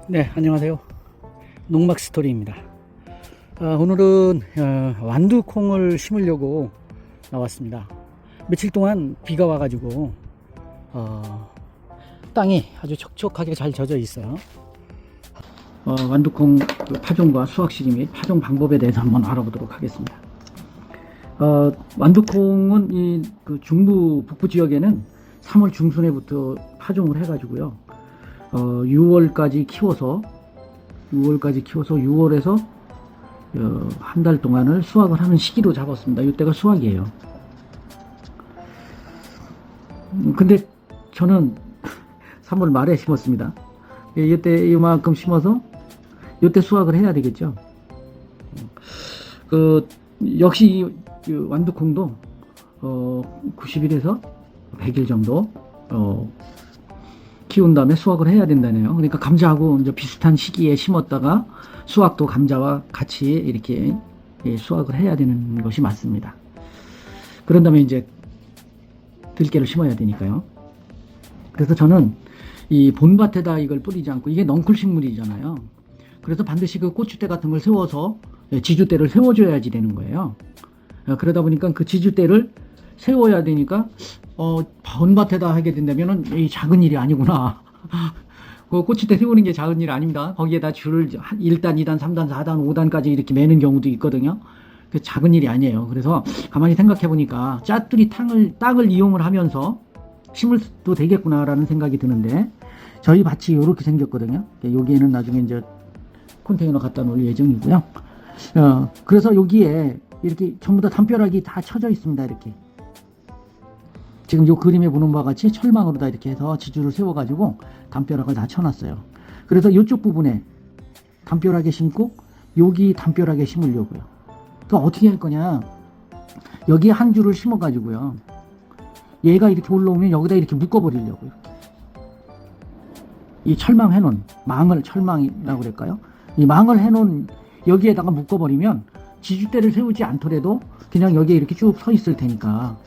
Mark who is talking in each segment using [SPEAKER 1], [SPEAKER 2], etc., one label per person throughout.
[SPEAKER 1] 네, 안녕하세요. 농막 스토리입니다. 오늘은 완두콩을 심으려고 나왔습니다. 며칠 동안 비가 와가지고 땅이 아주 촉촉하게 잘 젖어 있어요. 완두콩 파종과 수확 시기 및 파종 방법에 대해서 한번 알아보도록 하겠습니다. 완두콩은 그 중부 북부 지역에는 3월 중순에부터 파종을 해가지고요. 6월까지 키워서 6월에서 한 달 동안을 수확을 하는 시기로 잡았습니다. 이때가 수확이에요. 근데 저는 3월 말에 심었습니다. 이때 이만큼 심어서 이때 수확을 해야 되겠죠. 역시 완두콩도 90일에서 100일 정도 키운 다음에 수확을 해야 된다네요. 그러니까 감자하고 이제 비슷한 시기에 심었다가 수확도 감자와 같이 이렇게 수확을 해야 되는 것이 맞습니다. 그런 다음에 이제 들깨를 심어야 되니까요. 그래서 저는 이 본밭에다 이걸 뿌리지 않고, 이게 넝쿨 식물이잖아요. 그래서 반드시 그 고추대 같은 걸 세워서 지주대를 세워줘야지 되는 거예요. 그러다 보니까 그 지주대를 세워야 되니까 본밭에다 하게 된다면은 이 작은 일이 아니구나. 그 고추대 세우는 게 작은 일이 아닙니다. 거기에다 줄을 1단, 2단, 3단, 4단, 5단까지 이렇게 매는 경우도 있거든요. 그 작은 일이 아니에요. 그래서 가만히 생각해 보니까 짜투리 땅을 이용을 하면서 심을도 되겠구나라는 생각이 드는데, 저희 밭이 이렇게 생겼거든요. 여기에는 나중에 이제 컨테이너 갖다 놓을 예정이고요. 그래서 여기에 이렇게 전부 다 담벼락이 다 쳐져 있습니다. 이렇게. 지금 요 그림에 보는 바와 같이 철망으로 다 이렇게 해서 지주를 세워가지고 담벼락을 다 쳐놨어요. 그래서 이쪽 부분에 담벼락에 심고 여기 담벼락에 심으려고요. 그러니까 어떻게 할 거냐? 여기에 한 줄을 심어가지고요. 얘가 이렇게 올라오면 여기다 이렇게 묶어버리려고요. 이 철망 해놓은 철망이라고 그럴까요? 이 망을 해놓은 여기에다가 묶어버리면 지주대를 세우지 않더라도 그냥 여기에 이렇게 쭉 서 있을 테니까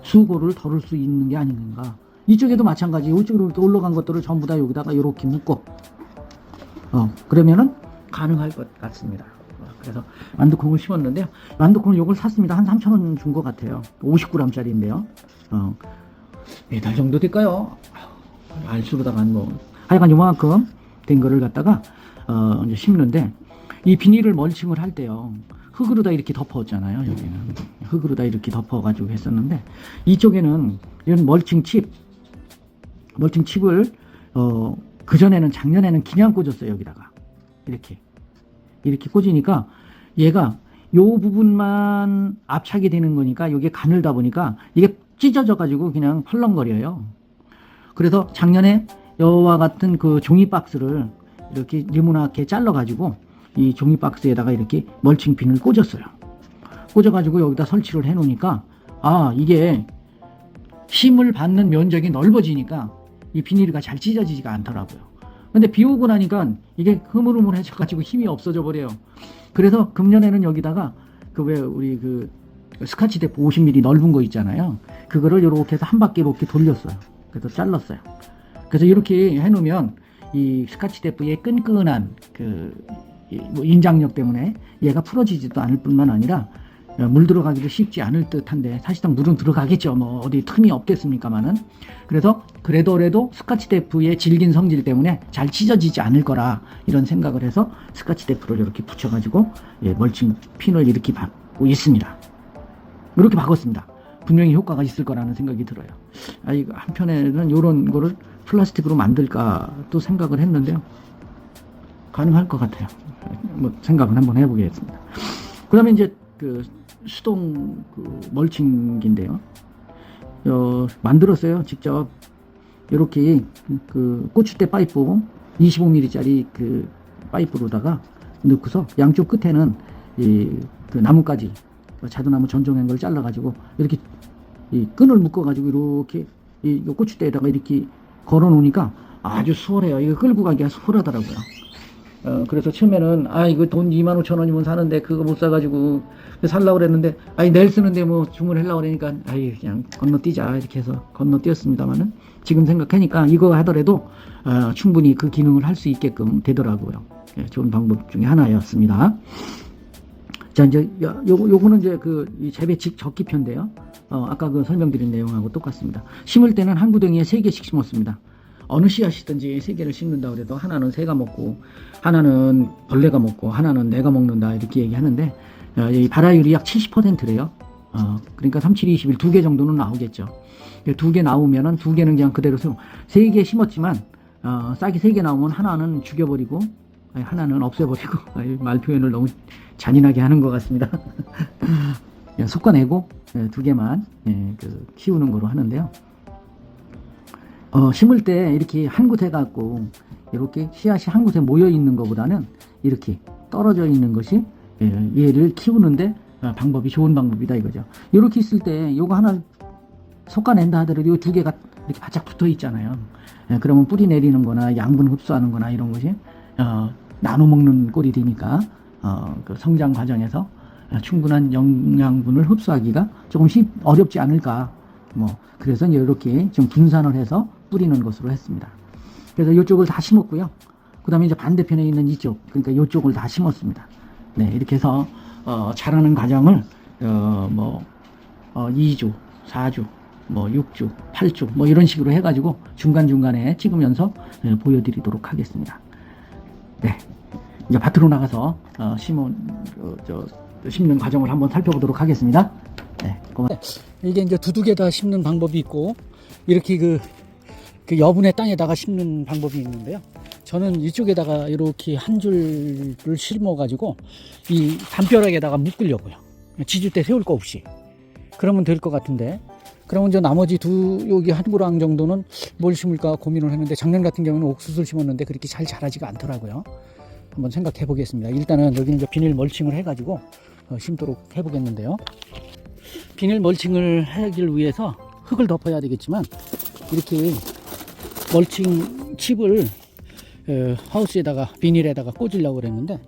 [SPEAKER 1] 수고를 덜을 수 있는 게 아닌가. 이쪽에도 마찬가지. 이쪽으로 이렇게 올라간 것들을 전부 다 여기다가 이렇게 묶어 그러면은 가능할 것 같습니다. 그래서 완두콩을 심었는데요. 완두콩을 요걸 샀습니다. 한 3,000원 준 것 같아요. 50g짜리인데요. 매달 정도 될까요? 알수로다가 하여간 요만큼 된 거를 갖다가 이제 심는데, 이 비닐을 멀칭을 할 때요, 흙으로다 이렇게 덮었잖아요. 여기는 흙으로다 이렇게 덮어가지고 했었는데, 이쪽에는 이런 멀칭칩을 그전에는 작년에는 그냥 꽂았어요. 여기다가 이렇게 꽂으니까 얘가 요 부분만 압착이 되는 거니까, 여기에 가늘다 보니까 이게 찢어져 가지고 그냥 펄렁거려요. 그래서 작년에 여와 같은 그 종이 박스를 이렇게 네모나게 잘라 가지고 이 종이 박스에다가 이렇게 멀칭핀을 꽂았어요. 꽂아가지고 여기다 설치를 해 놓으니까 이게 힘을 받는 면적이 넓어지니까 이 비닐가 잘 찢어지지가 않더라고요. 근데 비 오고 나니까 이게 흐물흐물해져 가지고 힘이 없어져 버려요. 그래서 금년에는 여기다가 우리 스카치 테이프 50mm 넓은 거 있잖아요. 그거를 이렇게 해서 한 바퀴 이렇게 돌렸어요. 그래서 잘랐어요. 그래서 이렇게 해 놓으면 이 스카치 테이프의 끈끈한 인장력 때문에 얘가 풀어지지도 않을 뿐만 아니라 물 들어가기도 쉽지 않을 듯한데, 사실상 물은 들어가겠죠. 어디 틈이 없겠습니까만은. 그래서 그래도 스카치 테이프의 질긴 성질 때문에 잘 찢어지지 않을 거라, 이런 생각을 해서 스카치 테이프를 이렇게 붙여가지고 멀칭 핀을 이렇게 받고 있습니다. 이렇게 바꿨습니다. 분명히 효과가 있을 거라는 생각이 들어요. 이거 한편에는 이런 거를 플라스틱으로 만들까 또 생각을 했는데요. 가능할 것 같아요. 생각을 한번 해보겠습니다. 그 다음에 이제 수동 멀칭기인데요. 만들었어요. 직접. 이렇게 고추대 파이프 25mm짜리 파이프로다가 넣고서 양쪽 끝에는 나뭇가지, 자두나무 전종한 걸 잘라가지고 이렇게 끈을 묶어가지고 이렇게 고추대에다가 이렇게 걸어 놓으니까 아주 수월해요. 이거 끌고 가기가 수월하더라고요. 그래서 처음에는 이거 돈 2만 5천 원이면 사는데 그거 못 사가지고 살라고 그랬는데 내일 쓰는데 뭐 주문하려고 그러니까 그냥 건너뛰자 이렇게 해서 건너뛰었습니다만은 지금 생각하니까 이거 하더라도 충분히 그 기능을 할 수 있게끔 되더라고요. 좋은 방법 중에 하나였습니다. 자, 이제 요거는 이제 이 재배치 적기편인데요. 아까 그 설명드린 내용하고 똑같습니다. 심을 때는 한 구덩이에 3개씩 심었습니다. 어느 씨앗이든지 3개를 심는다 그래도 하나는 새가 먹고 하나는 벌레가 먹고 하나는 내가 먹는다 이렇게 얘기하는데 이 발화율이 약 70%래요. 그러니까 37, 21 2개 정도는 나오겠죠. 2개 나오면은 2개는 그냥 그대로 3개 심었지만 싹이 3개 나오면 하나는 죽여버리고 하나는 없애버리고 말 표현을 너무 잔인하게 하는 것 같습니다. 솎아내고 2개만 키우는 거로 하는데요. 심을 때 이렇게 한 곳에 갖고 이렇게 씨앗이 한 곳에 모여 있는 것보다는 이렇게 떨어져 있는 것이 얘를 키우는데 방법이 좋은 방법이다 이거죠. 이렇게 있을 때 요거 하나 솎아낸다 하더라도 이 2개가 이렇게 바짝 붙어 있잖아요. 그러면 뿌리 내리는 거나 양분 흡수하는 거나 이런 것이 나눠 먹는 꼴이 되니까 그 성장 과정에서 충분한 영양분을 흡수하기가 조금씩 어렵지 않을까. 그래서 이렇게 좀 분산을 해서 뿌리는 것으로 했습니다. 그래서 이쪽을 다 심었고요. 그 다음에 이제 반대편에 있는 이쪽, 그러니까 이쪽을 다 심었습니다. 네, 이렇게 해서 자라는 과정을 2주, 4주, 6주, 8주 이런 식으로 해가지고 중간중간에 찍으면서 보여드리도록 하겠습니다. 네, 이제 밭으로 나가서 심는 과정을 한번 살펴보도록 하겠습니다. 네, 이게 이제 두둑에 다 심는 방법이 있고 이렇게 그 여분의 땅에다가 심는 방법이 있는데요. 저는 이쪽에다가 이렇게 한 줄을 심어 가지고 이 담벼락에다가 묶으려고요. 지주대 세울 거 없이. 그러면 될 것 같은데, 그러면 저 나머지 여기 한 고랑 정도는 뭘 심을까 고민을 했는데, 작년 같은 경우는 옥수수를 심었는데 그렇게 잘 자라지가 않더라고요. 한번 생각해 보겠습니다. 일단은 여기는 이제 비닐 멀칭을 해 가지고 심도록 해 보겠는데요. 비닐 멀칭을 하기 위해서 흙을 덮어야 되겠지만 이렇게 멀칭 칩을 하우스에다가 비닐에다가 꽂으려고 그랬는데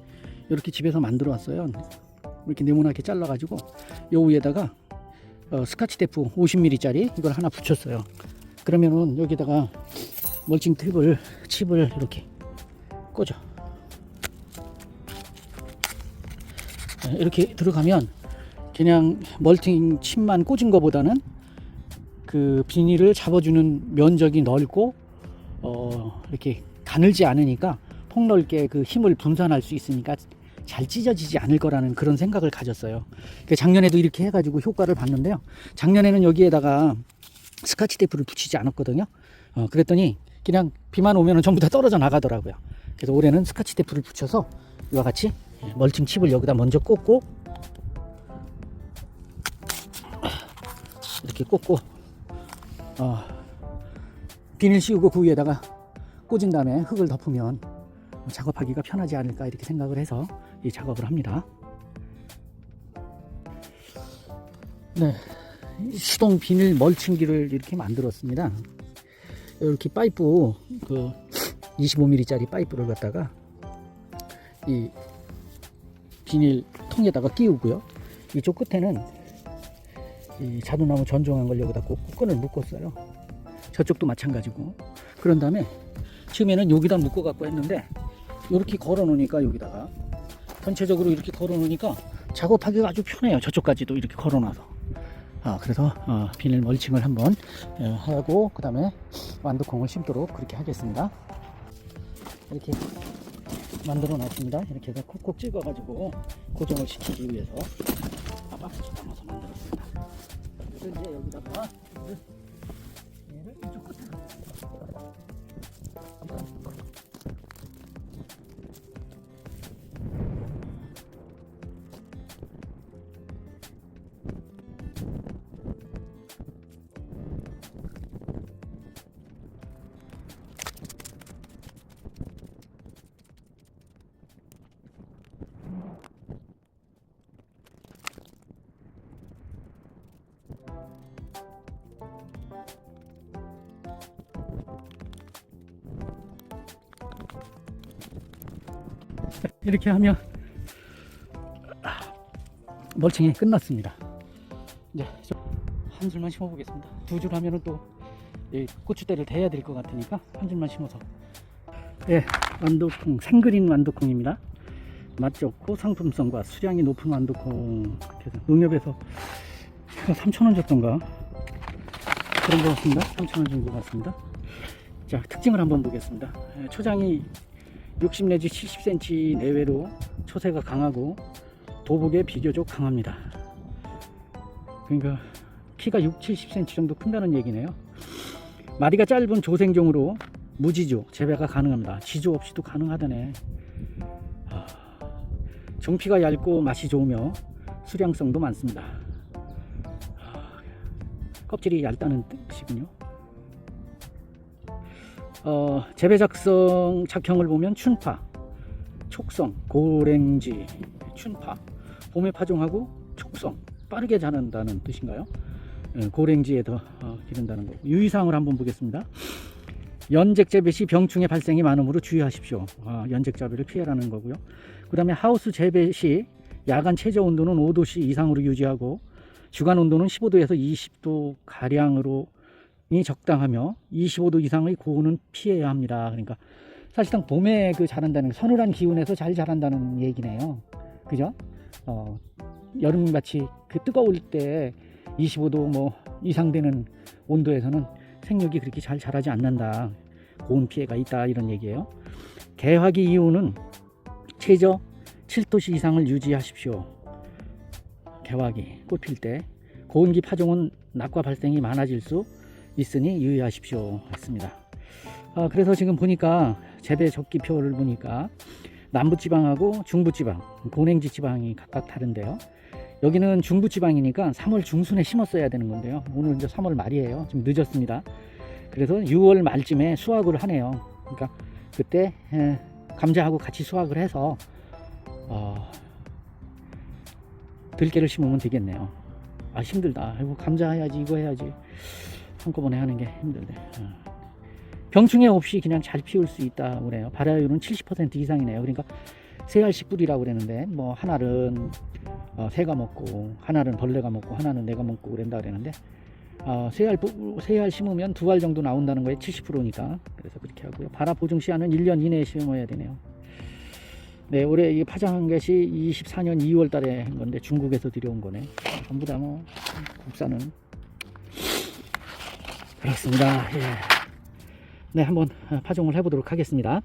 [SPEAKER 1] 이렇게 집에서 만들어 왔어요. 이렇게 네모나게 잘라 가지고 요 위에다가 스카치 테프 50mm 짜리 이걸 하나 붙였어요. 그러면은 여기다가 멀칭 칩을 이렇게 꽂아. 이렇게 들어가면 그냥 멀칭 칩만 꽂은 것보다는 그 비닐을 잡아주는 면적이 넓고 이렇게 가늘지 않으니까 폭넓게 그 힘을 분산할 수 있으니까 잘 찢어지지 않을 거라는 그런 생각을 가졌어요. 작년에도 이렇게 해가지고 효과를 봤는데요. 작년에는 여기에다가 스카치 테이프를 붙이지 않았거든요. 그랬더니 그냥 비만 오면 전부 다 떨어져 나가더라고요. 그래서 올해는 스카치 테이프를 붙여서 이와 같이 멀칭 칩을 여기다 먼저 꽂고 이렇게 꽂고 비닐 씌우고 그 위에다가 꽂은 다음에 흙을 덮으면 작업하기가 편하지 않을까 이렇게 생각을 해서 이 작업을 합니다. 네, 수동 비닐 멀칭기를 이렇게 만들었습니다. 이렇게 파이프 25mm짜리 파이프를 갖다가 이 비닐 통에다가 끼우고요. 이쪽 끝에는 이 자두나무 전종한 걸 여기다 꽂고 끈을 묶었어요. 저쪽도 마찬가지고. 그런 다음에 처음에는 여기다 묶어 갖고 했는데 이렇게 걸어 놓으니까 여기다가 전체적으로 이렇게 걸어 놓으니까 작업하기가 아주 편해요. 저쪽까지도 이렇게 걸어 놔서. 그래서 비닐 멀칭을 한번 하고 그 다음에 완두콩을 심도록 그렇게 하겠습니다. 이렇게 만들어 놨습니다. 이렇게 해서 콕콕 찍어 가지고 고정을 시키기 위해서 박스 담아서 만들었습니다. 그래서 이제 여기다가 얘를 이쪽 끝에 이렇게 하면 멀칭이 끝났습니다. 이제 한 줄만 심어 보겠습니다. 두 줄 하면은 또 고추대를 대야 될 것 같으니까 한 줄만 심어서. 예, 완두콩, 생그린 완두콩입니다. 맛 좋고 상품성과 수량이 높은 완두콩. 농협에서 3,000원 줬던가 그런 것 같습니다. 3,000원 준 것 같습니다. 자, 특징을 한번 보겠습니다. 초장이 60 내지 70cm 내외로 초세가 강하고 도복에 비교적 강합니다. 그러니까 키가 6, 70cm 정도 큰다는 얘기네요. 마디가 짧은 조생종으로 무지조 재배가 가능합니다. 지조 없이도 가능하다네. 종피가 얇고 맛이 좋으며 수량성도 많습니다. 껍질이 얇다는 뜻이군요. 재배 작형을 보면 춘파, 촉성, 고랭지, 춘파, 봄에 파종하고 촉성, 빠르게 자란다는 뜻인가요? 고랭지에 더 기른다는 거. 유의사항을 한번 보겠습니다. 연색 재배 시 병충해 발생이 많으므로 주의하십시오. 연색 재배를 피해라는 거고요. 그 다음에 하우스 재배 시 야간 최저 온도는 5도씨 이상으로 유지하고 주간 온도는 15도에서 20도 가량으로 이 적당하며 25도 이상의 고온은 피해야 합니다. 그러니까 사실상 봄에 자란다는 서늘한 기온에서 잘 자란다는 얘기네요. 그죠? 여름같이 뜨거울 때 25도 뭐 이상 되는 온도에서는 생육이 그렇게 잘 자라지 않는다. 고온 피해가 있다 이런 얘기예요. 개화기 이후는 최저 7도씨 이상을 유지하십시오. 개화기 꽃필 때 고온기 파종은 낙과 발생이 많아질 수 있으니 유의하십시오 했습니다. 그래서 지금 보니까 재배 적기표를 보니까 남부지방하고 중부지방, 고랭지 지방이 각각 다른데요. 여기는 중부지방이니까 3월 중순에 심었어야 되는 건데요. 오늘 이제 3월 말이에요. 좀 늦었습니다. 그래서 6월 말쯤에 수확을 하네요. 그러니까 그때 감자하고 같이 수확을 해서 들깨를 심으면 되겠네요. 힘들다. 아이고, 감자 해야지, 이거 해야지. 한꺼번에 하는 게 힘들네. 병충해 없이 그냥 잘 피울 수 있다고 그래요. 발화율은 70% 이상이네요. 그러니까 세 알씩 뿌리라고 그랬는데 뭐 하나는 새가 먹고 하나는 벌레가 먹고 하나는 내가 먹고 그런다 그랬는데 세 알 심으면 2알 정도 나온다는 거에 70%니까 그래서 그렇게 하고요. 발화 보증 시한은 1년 이내에 심어야 되네요. 네, 올해 이 파장한 것이 24년 2월 달에 한 건데 중국에서 들여온 거네. 전부 다 뭐 국산은 그렇습니다. 예. 네, 한번 파종을 해보도록 하겠습니다.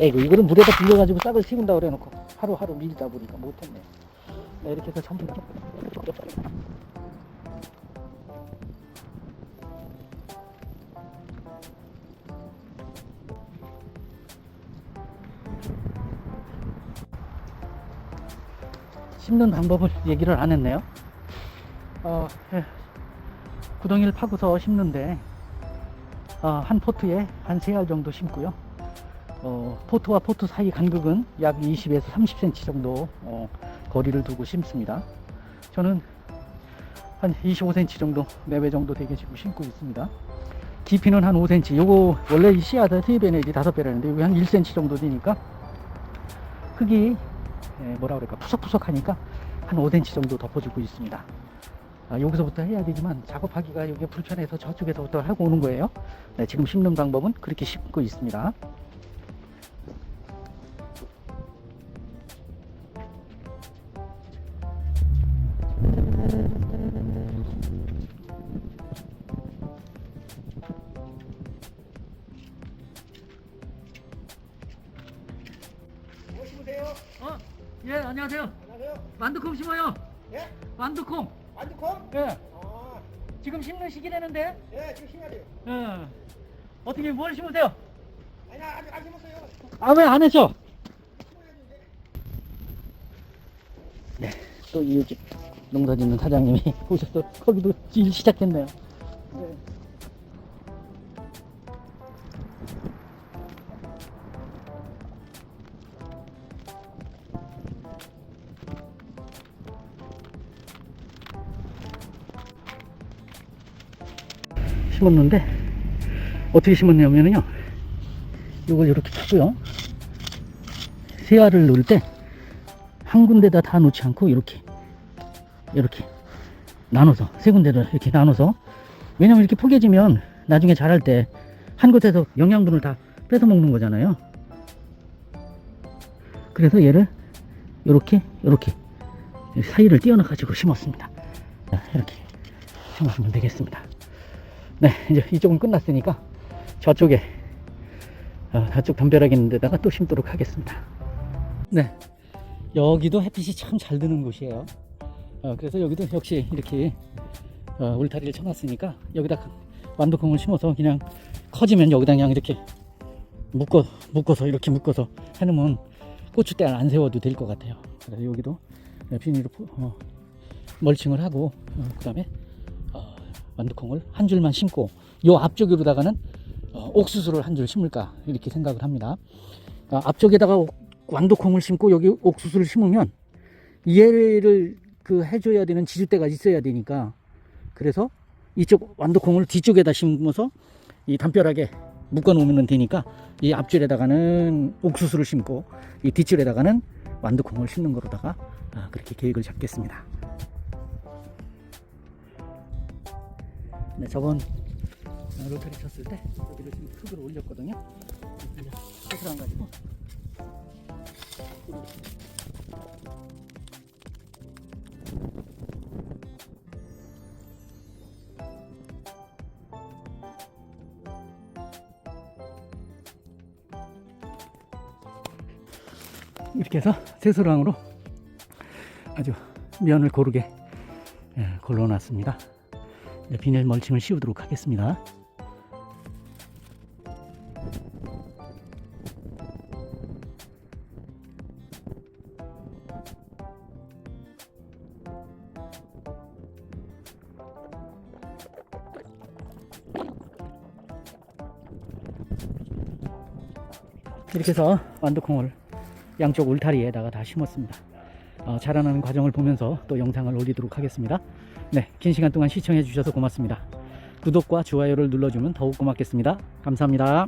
[SPEAKER 1] 에이구, 이거를 물에다 불려가지고 싹을 씌운다 그래놓고 하루하루 밀다 보니까 못했네. 네, 이렇게 해서 전부 다 심는 방법을 얘기를 안 했네요. 예. 구덩이를 파고서 심는데 한 포트에 한 3알 정도 심고요. 포트와 포트 사이 간격은 약 20에서 30cm 정도 거리를 두고 심습니다. 저는 한 25cm 정도 내외 정도 되게 지금 심고 있습니다. 깊이는 한 5cm. 요거 원래 이 씨앗은 3배 내지 5배라는데 여기 한 1cm 정도 되니까 흙이 뭐라 그럴까 푸석푸석하니까 한 5cm 정도 덮어주고 있습니다. 여기서부터 해야 되지만 작업하기가 여기 불편해서 저쪽에서부터 하고 오는 거예요. 네, 지금 심는 방법은 그렇게 심고 있습니다.
[SPEAKER 2] 뭐 심으세요?
[SPEAKER 1] 예, 안녕하세요.
[SPEAKER 2] 안녕하세요.
[SPEAKER 1] 완두콩 심어요.
[SPEAKER 2] 예?
[SPEAKER 1] 완두콩.
[SPEAKER 2] 완두콩?
[SPEAKER 1] 예.
[SPEAKER 2] 아,
[SPEAKER 1] 지금 심는 시기라는데.
[SPEAKER 2] 예, 지금 심어야 돼요.
[SPEAKER 1] 예. 어떻게 뭘 심으세요?
[SPEAKER 2] 아니, 나 아직 안 심었어요.
[SPEAKER 1] 왜 안 했죠?
[SPEAKER 2] 심어야지, 이제.
[SPEAKER 1] 네, 또 이웃집 농사 짓는 사장님이 오셔서 거기도 일 시작했네요. 네. 심었는데 어떻게 심었냐면요, 이걸 이렇게 쳤고요, 새알을 넣을 때 한 군데다 다 놓지 않고 이렇게 나눠서, 세 군데를 이렇게 나눠서, 왜냐면 이렇게 포개지면 나중에 자랄 때 한 곳에서 영양분을 다 뺏어 먹는 거잖아요. 그래서 얘를 이렇게 사이를 띄어넣어 가지고 심었습니다. 자, 이렇게 심으시면 되겠습니다. 네, 이제 이쪽은 끝났으니까 저쪽에 저쪽 담벼락 있는 데다가 또 심도록 하겠습니다. 네, 여기도 햇빛이 참 잘 드는 곳이에요. 그래서 여기도 역시 이렇게 울타리를 쳐놨으니까 여기다 완두콩을 심어서 그냥 커지면 여기다 그냥 이렇게 묶어서 해놓으면 고추대를 안 세워도 될 것 같아요. 그래서 여기도 비닐로 멀칭을 하고, 그 다음에 완두콩을 한 줄만 심고, 요 앞쪽으로다가는 옥수수를 한 줄 심을까 이렇게 생각을 합니다. 앞쪽에다가 완두콩을 심고 여기 옥수수를 심으면 얘를 해줘야 되는 지주대가 있어야 되니까, 그래서 이쪽 완두콩을 뒤쪽에다 심어서 이 담벼락에 묶어 놓으면 되니까, 이 앞줄에다가는 옥수수를 심고 이 뒷줄에다가는 완두콩을 심는 거로다가 그렇게 계획을 잡겠습니다. 네, 저번 로터리 쳤을 때 여기를 좀 흙을 올렸거든요. 흙을 안 가지고 이렇게 해서 새소랑으로 아주 면을 고르게 걸러놨습니다. 비닐 멀칭을 씌우도록 하겠습니다. 이렇게 해서 완두콩을 양쪽 울타리에다가 다 심었습니다. 자라나는 과정을 보면서 또 영상을 올리도록 하겠습니다. 네, 긴 시간 동안 시청해 주셔서 고맙습니다. 구독과 좋아요를 눌러주면 더욱 고맙겠습니다. 감사합니다.